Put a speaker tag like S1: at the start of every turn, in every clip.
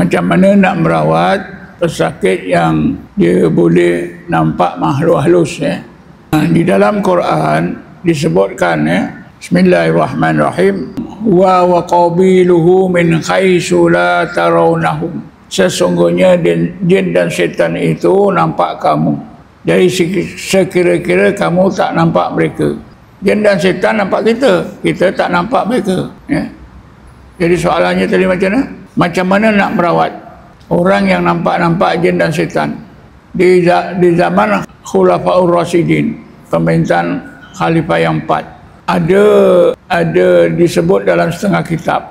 S1: Macam mana nak merawat pesakit yang dia boleh nampak makhluk halus ya. Di dalam Quran disebutkan ya, Bismillahirrahmanirrahim, wa qabiluhu min khaisu la tarawnahum. Sesungguhnya jin dan syaitan itu nampak kamu dari sekira-kira kamu tak nampak mereka. Jin dan syaitan nampak kita, kita tak nampak mereka ya. Jadi soalannya tadi macam mana? Macam mana nak merawat orang yang nampak-nampak jin dan syaitan? Di zaman Khulafaur Rasyidin, pemerintahan Khalifah yang 4, ada disebut dalam setengah kitab,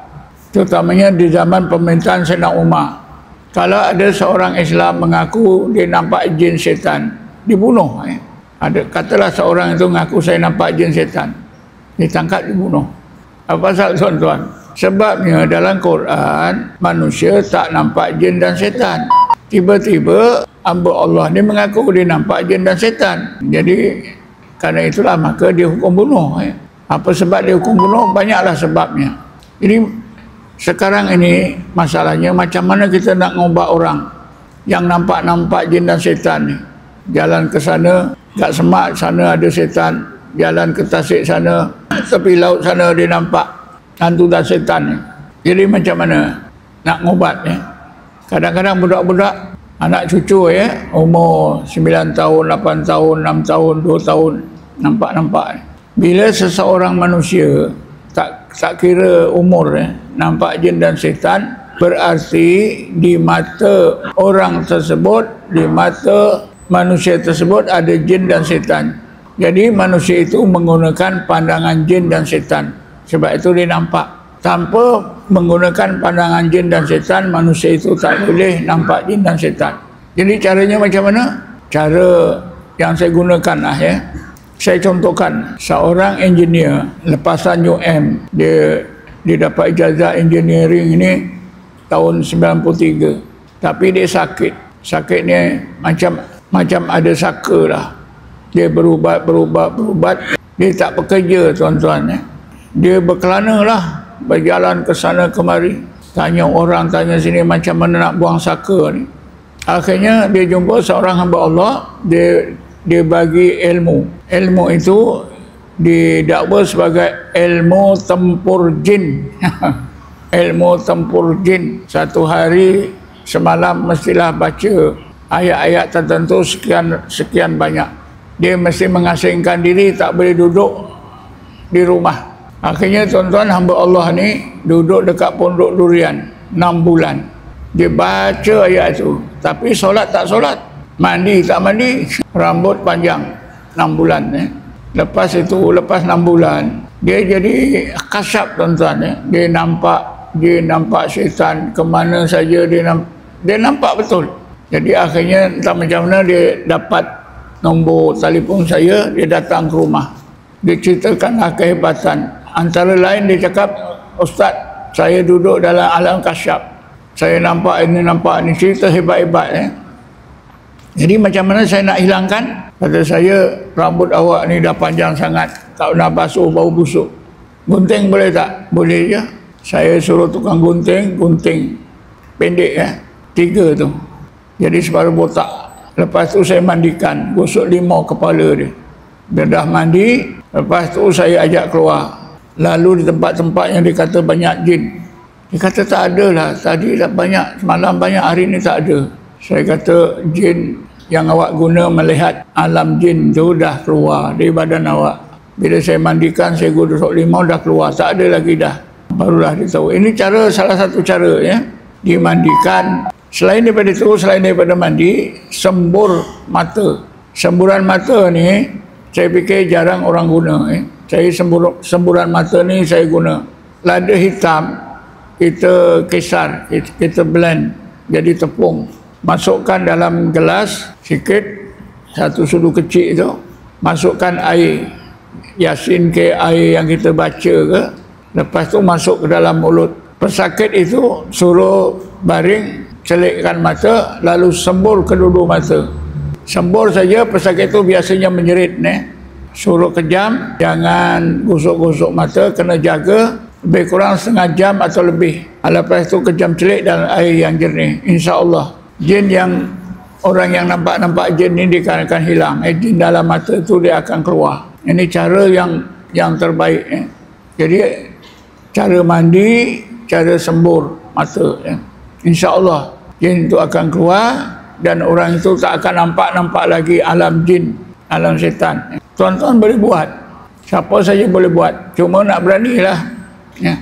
S1: terutamanya di zaman pemerintahan Sayyidina Umar. Kalau ada seorang Islam mengaku dia nampak jin syaitan, dibunuh. Ada katalah seorang itu mengaku saya nampak jin syaitan, ditangkap, dibunuh. Apa pasal tuan-tuan? Sebabnya dalam Quran manusia tak nampak jin dan syaitan. Tiba-tiba hamba Allah ni mengaku dia nampak jin dan syaitan. Jadi kerana itulah maka dia hukum bunuh. Apa sebab dia hukum bunuh? Banyaklah sebabnya. Jadi sekarang ini masalahnya macam mana kita nak ngobat orang yang nampak-nampak jin dan syaitan ni. Jalan ke sana, kat Semak sana ada syaitan. Jalan ke Tasik sana, tepi laut sana dia nampak hantu dan syaitan ni. Jadi macam mana nak ngobat ya? Kadang-kadang budak-budak, anak cucu ya, umur 9 tahun, 8 tahun, 6 tahun, 2 tahun, nampak-nampak. Bila seseorang manusia tak kira umur ya, nampak jin dan syaitan, berarti di mata orang tersebut, di mata manusia tersebut ada jin dan syaitan. Jadi manusia itu menggunakan pandangan jin dan syaitan. Sebab itu dia nampak. Tanpa menggunakan pandangan jin dan syaitan, manusia itu tak boleh nampak jin dan syaitan. Jadi caranya macam mana? Cara yang saya gunakan lah ya. Saya contohkan, seorang engineer lepasan UM, dia dapat ijazah engineering ini tahun 93. Tapi dia sakit. Sakitnya macam ada saka lah. Dia berubat. Dia tak bekerja tuan-tuan ya. Dia berkelana lah, berjalan ke sana kemari, tanya orang, tanya sini macam mana nak buang saka ni. Akhirnya dia jumpa seorang hamba Allah, dia bagi ilmu. Ilmu itu didakwa sebagai ilmu tempur jin. Ilmu tempur jin. Satu hari semalam mestilah baca ayat-ayat tertentu sekian banyak. Dia mesti mengasingkan diri, tak boleh duduk di rumah. Akhirnya tuan-tuan, hamba Allah ni duduk dekat pondok durian 6 bulan. Dia baca ayat itu, tapi solat tak solat, mandi tak mandi, rambut panjang 6 bulan. Lepas 6 bulan, dia jadi kasyaf tuan-tuan. Dia nampak syaitan ke mana saja, dia nampak betul. Jadi akhirnya entah macam mana dia dapat nombor telefon saya, dia datang ke rumah. Dia ceritakanlah kehebatan. Antara lain dia cakap, Ustaz, saya duduk dalam alam kasyaf, saya nampak ini, cerita hebat-hebat ya. Jadi macam mana saya nak hilangkan? Kata saya, rambut awak ni dah panjang sangat, tak pernah basuh, bau busuk. Gunting boleh tak? Boleh je. Saya suruh tukang gunting pendek ya, 3 tu. Jadi separuh botak. Lepas tu saya mandikan, gosok limau kepala dia. Dia dah mandi, lepas tu saya ajak keluar. Lalu di tempat-tempat yang dia kata banyak jin, dia kata tak ada lah, tadi dah banyak, semalam banyak, hari ni tak ada. Saya kata jin yang awak guna melihat alam jin tu dah keluar dari badan awak. Bila saya mandikan, saya gosok limau, dah keluar, tak ada lagi dah. Barulah dia tahu. Ini salah satu cara ya, dimandikan. Selain daripada itu, selain daripada mandi, sembur mata. Semburan mata ni saya fikir jarang orang guna. Saya semburan mata ni saya guna. Lada hitam kita kisar, kita blend jadi tepung. Masukkan dalam gelas sikit, satu sudu kecil tu. Masukkan air Yasin ke air yang kita baca ke. Lepas tu masuk ke dalam mulut. Pesakit itu suruh baring, celikkan mata, lalu sembur kedua-dua mata. Sembur saja, pesakit itu biasanya menjerit. Suruh kejam, jangan gosok-gosok mata, kena jaga. lebih kurang setengah jam atau lebih. Lepas itu kejam celik dalam air yang jernih. InsyaAllah jin yang orang yang nampak jin ini dia akan hilang. Jin dalam mata itu dia akan keluar. Ini cara yang terbaik. Jadi cara mandi, cara sembur mata. InsyaAllah jin itu akan keluar dan orang itu tak akan nampak lagi alam jin, alam setan. Tuan-tuan boleh buat. Siapa saja boleh buat. Cuma nak beranilah. Ya.